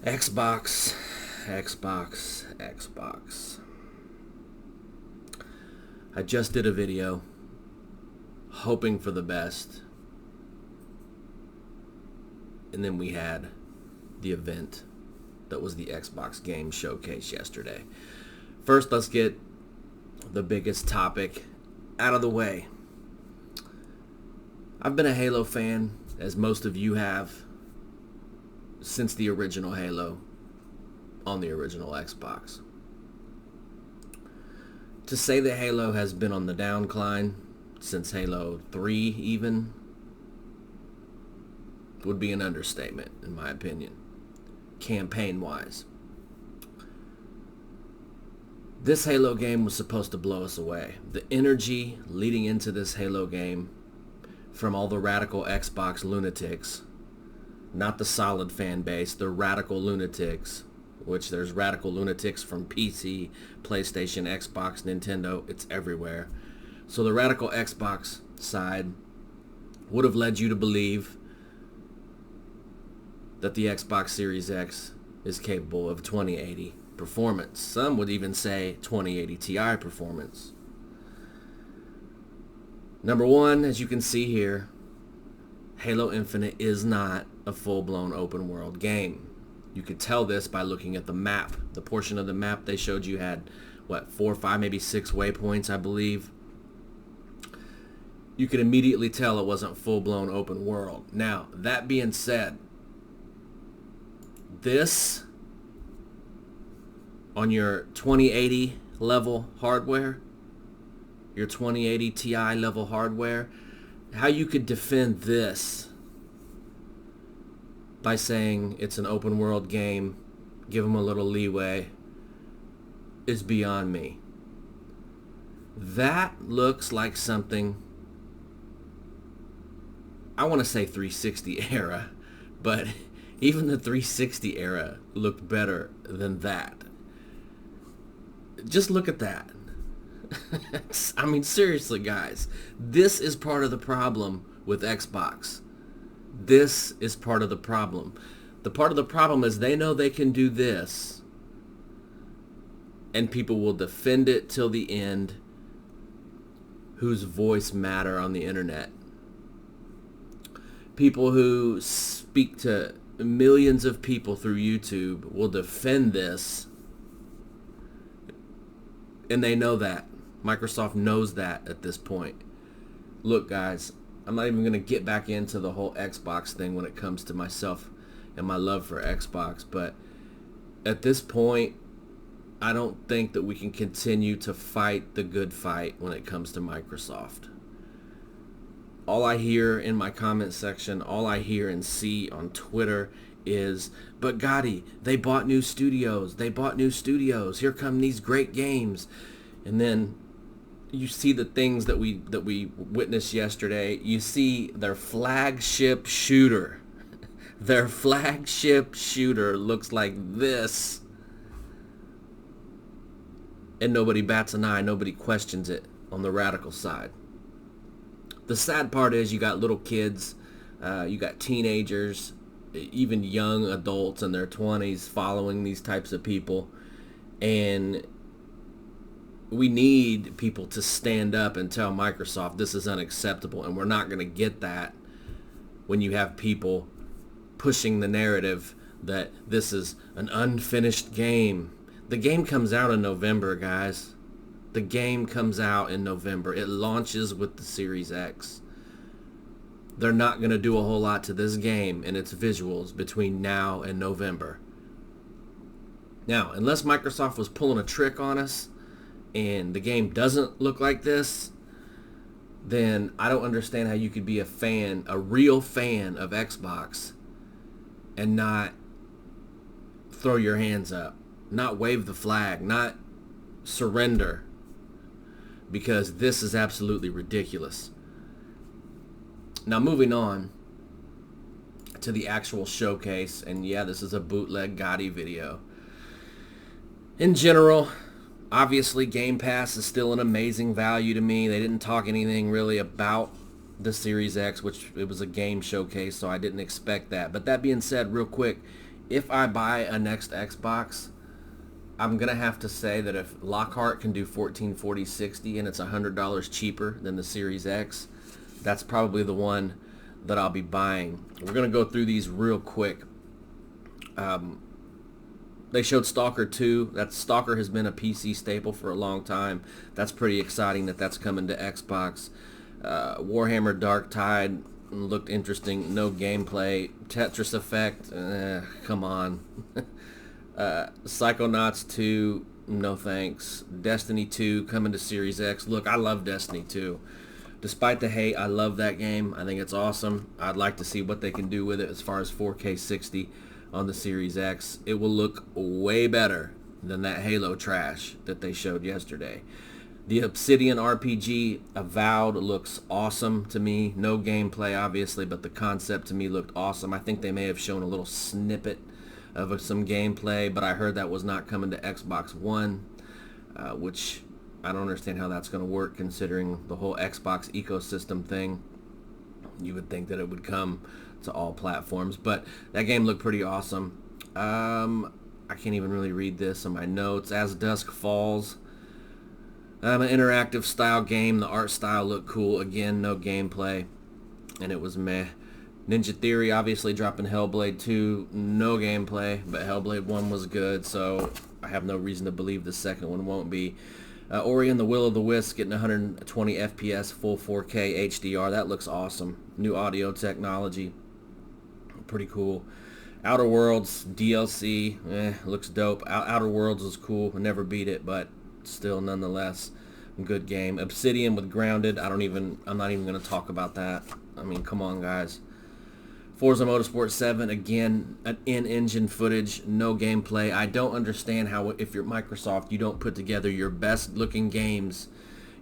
Xbox, Xbox. I just did a video hoping for the best, and then we had the event that was the Xbox Game Showcase yesterday. First, let's get the biggest topic out of the way. I've been a Halo fan, as most of you have, since the original Halo on the original Xbox. To say that Halo has been on the downcline since Halo 3 even would be an understatement, in my opinion, campaign-wise. This Halo game was supposed to blow us away. The energy leading into this Halo game from all the radical Xbox lunatics, not the solid fan base, the radical lunatics, which there's radical lunatics from PC, PlayStation, Xbox, Nintendo, it's everywhere. So the radical Xbox side would have led you to believe that the Xbox Series X is capable of 2080 performance. Some would even say 2080 Ti performance. Number one, as you can see here, Halo Infinite is not a full-blown open world game. You could tell this by looking at the map. The portion of the map they showed you had, 4, 5, maybe 6 waypoints, I believe. You could immediately tell it wasn't full-blown open world. Now, that being said, this on your 2080 level hardware, your 2080 Ti level hardware, how you could defend this by saying it's an open world game, give them a little leeway, is beyond me. That looks like something, I want to say 360 era, but even the 360 era looked better than that. Just look at that. I mean, seriously, guys, this is part of the problem with Xbox. This is part of the problem. The part of the problem is they know they can do this, and people will defend it till the end, whose voice matter on the internet. People who speak to millions of people through YouTube will defend this, and they know that. Microsoft knows that at this point. Look, guys, I'm not even going to get back into the whole Xbox thing when it comes to myself and my love for Xbox, but at this point, I don't think that we can continue to fight the good fight when it comes to Microsoft. All I hear in my comment section, all I hear and see on Twitter is, but Gotti, they bought new studios. Here come these great games. And then you see the things that we witnessed yesterday. You see their flagship shooter. Their flagship shooter looks like this. And nobody bats an eye. Nobody questions it on the radical side. The sad part is you got little kids, you got teenagers, even young adults in their 20s following these types of people. And we need people to stand up and tell Microsoft this is unacceptable, and we're not going to get that when you have people pushing the narrative that this is an unfinished game. The game comes out in November, guys. The game comes out in November. It launches with the Series X. They're not going to do a whole lot to this game and its visuals between now and November. Now, unless Microsoft was pulling a trick on us and the game doesn't look like this, then I don't understand how you could be a fan, a real fan of Xbox, and not throw your hands up, not wave the flag, not surrender, because this is absolutely ridiculous. Now, moving on to the actual showcase, and yeah, this is a bootleg Gotti video. In general, obviously Game Pass is still an amazing value to me. They didn't talk anything really about the Series X, which it was a game showcase, so I didn't expect that. But that being said, real quick, if I buy a next Xbox, I'm going to have to say that if Lockhart can do 1440/60 and it's $100 cheaper than the Series X, that's probably the one that I'll be buying. We're going to go through these real quick. They showed Stalker 2. Stalker has been a PC staple for a long time. That's pretty exciting that that's coming to Xbox. Warhammer Dark Tide looked interesting. No gameplay. Tetris Effect, come on. Psychonauts 2, no thanks. Destiny 2 coming to Series X. Look, I love Destiny 2. Despite the hate, I love that game. I think it's awesome. I'd like to see what they can do with it as far as 4K 60 on the Series X. It will look way better than that Halo trash that they showed yesterday. The Obsidian RPG Avowed looks awesome to me. No gameplay, obviously, but the concept to me looked awesome. I think they may have shown a little snippet of some gameplay, but I heard that was not coming to Xbox One, which I don't understand how that's going to work considering the whole Xbox ecosystem thing. You would think that it would come to all platforms, but that game looked pretty awesome. I can't even really read this in my notes. As Dusk Falls, an interactive style game. The art style looked cool. Again, no gameplay, and it was meh. Ninja Theory obviously dropping Hellblade 2. No gameplay, but Hellblade 1 was good, so I have no reason to believe the second one won't be. Ori and the Will of the Wisp getting 120 FPS, full 4K HDR. That looks awesome. New audio technology. Pretty cool. Outer Worlds DLC, looks dope. Outer Worlds was cool. I never beat it, but still nonetheless good game. Obsidian with Grounded. I'm not even going to talk about that. I mean, come on, guys. Forza Motorsport 7, again, an in-engine footage, no gameplay. I don't understand how, if you're Microsoft, you don't put together your best-looking games,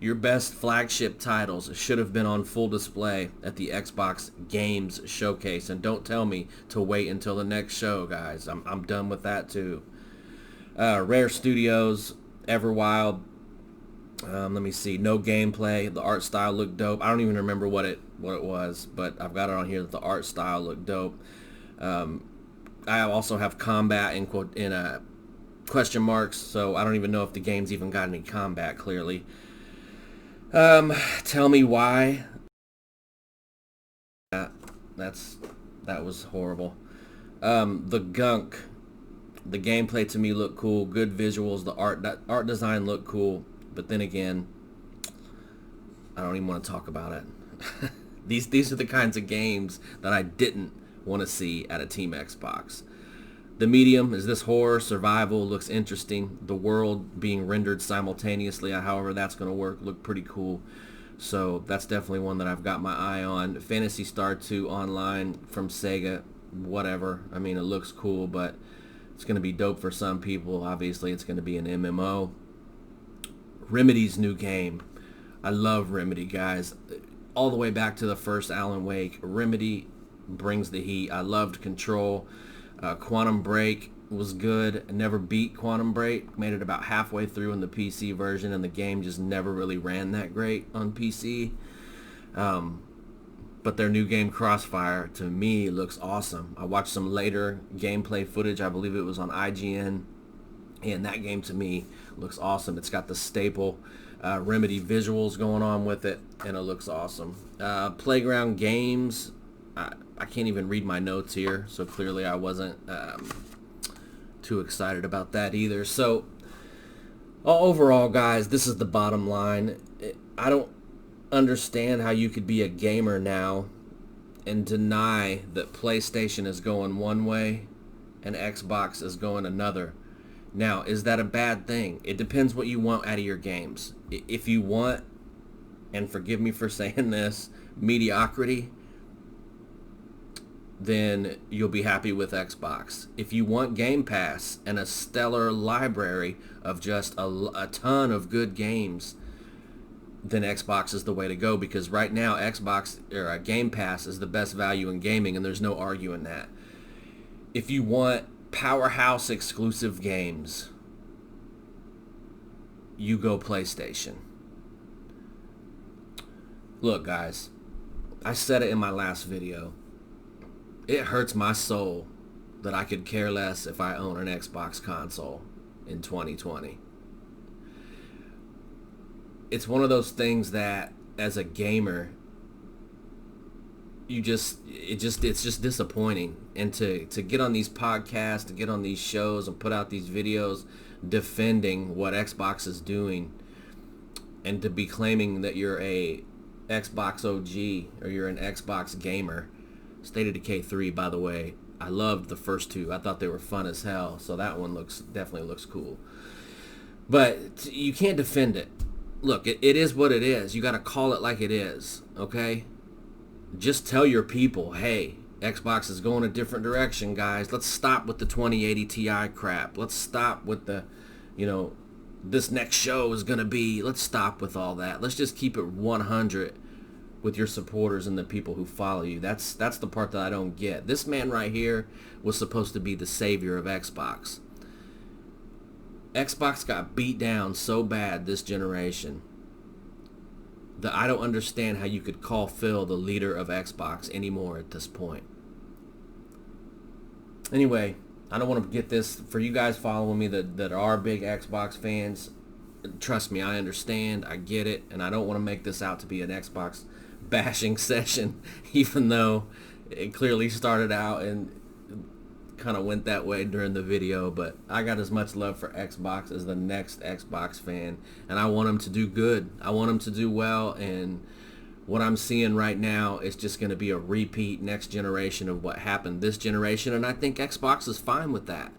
your best flagship titles should have been on full display at the Xbox Games Showcase. And don't tell me to wait until the next show, guys. I'm done with that, too. Rare Studios, Everwild. Let me see. No gameplay. The art style looked dope. I don't even remember what it was, but I've got it on here that the art style looked dope. I also have combat in question marks, so I don't even know if the game's even got any combat clearly. Tell me why. That was horrible. The Gunk. The gameplay to me looked cool. Good visuals. The art design looked cool. But then again, I don't even want to talk about it. These are the kinds of games that I didn't want to see at a Team Xbox. The Medium is this horror, survival, looks interesting. The world being rendered simultaneously, however that's going to work, looked pretty cool. So that's definitely one that I've got my eye on. Phantasy Star 2 Online from Sega, whatever. I mean, it looks cool, but it's going to be dope for some people. Obviously, it's going to be an MMO. Remedy's new game. I love Remedy, guys. All the way back to the first Alan Wake, Remedy brings the heat. I loved Control. Quantum Break was good. I never beat Quantum Break. Made it about halfway through in the PC version, and the game just never really ran that great on PC. But their new game, Crossfire, to me looks awesome. I watched some later gameplay footage. I believe it was on IGN. And that game to me looks awesome. It's got the staple Remedy visuals going on with it, and it looks awesome. Playground Games, I can't even read my notes here, so clearly I wasn't too excited about that either. So overall, guys, this is the bottom line. I don't understand how you could be a gamer now and deny that PlayStation is going one way and Xbox is going another. Now, is that a bad thing? It depends what you want out of your games. If you want, and forgive me for saying this, mediocrity, then you'll be happy with Xbox. If you want Game Pass and a stellar library of just a ton of good games, then Xbox is the way to go, because right now Game Pass is the best value in gaming, and there's no arguing that. If you want powerhouse exclusive games, you go PlayStation. Look, guys, I said it in my last video. It hurts my soul that I could care less if I own an Xbox console in 2020. It's one of those things that as a gamer, it's just disappointing. And to get on these podcasts, to get on these shows and put out these videos defending what Xbox is doing, and to be claiming that you're a Xbox OG or you're an Xbox gamer. State of Decay 3, by the way, I loved the first two. I thought they were fun as hell, so that one definitely looks cool. But you can't defend it. Look, it is what it is. You got to call it like it is, okay? Just tell your people, hey, Xbox is going a different direction, guys. Let's stop with the 2080 Ti crap. Let's stop with the, this next show is going to be, let's stop with all that. Let's just keep it 100 with your supporters and the people who follow you. That's the part that I don't get. This man right here was supposed to be the savior of Xbox. Xbox got beat down so bad this generation that I don't understand how you could call Phil the leader of Xbox anymore at this point. Anyway, I don't want to get this for you guys following me that are big Xbox fans. Trust me, I understand, I get it, and I don't want to make this out to be an Xbox bashing session, even though it clearly started out and kind of went that way during the video. But I got as much love for Xbox as the next Xbox fan, and I want them to do good. I want them to do well, and what I'm seeing right now is just going to be a repeat next generation of what happened this generation, and I think Xbox is fine with that.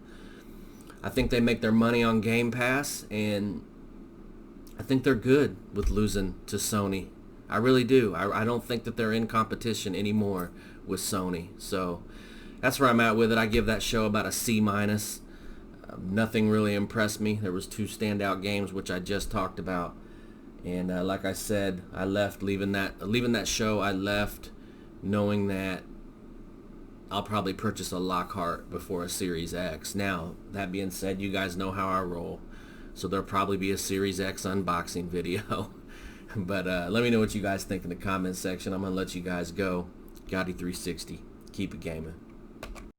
I think they make their money on Game Pass, and I think they're good with losing to Sony. I really do. I don't think that they're in competition anymore with Sony. So that's where I'm at with it. I give that show about a C-. Nothing really impressed me. There was 2 standout games, which I just talked about. And like I said, I left leaving that show. I left knowing that I'll probably purchase a Lockhart before a Series X. Now, that being said, you guys know how I roll. So there'll probably be a Series X unboxing video. But let me know what you guys think in the comments section. I'm going to let you guys go. Gotti360. Keep it gaming.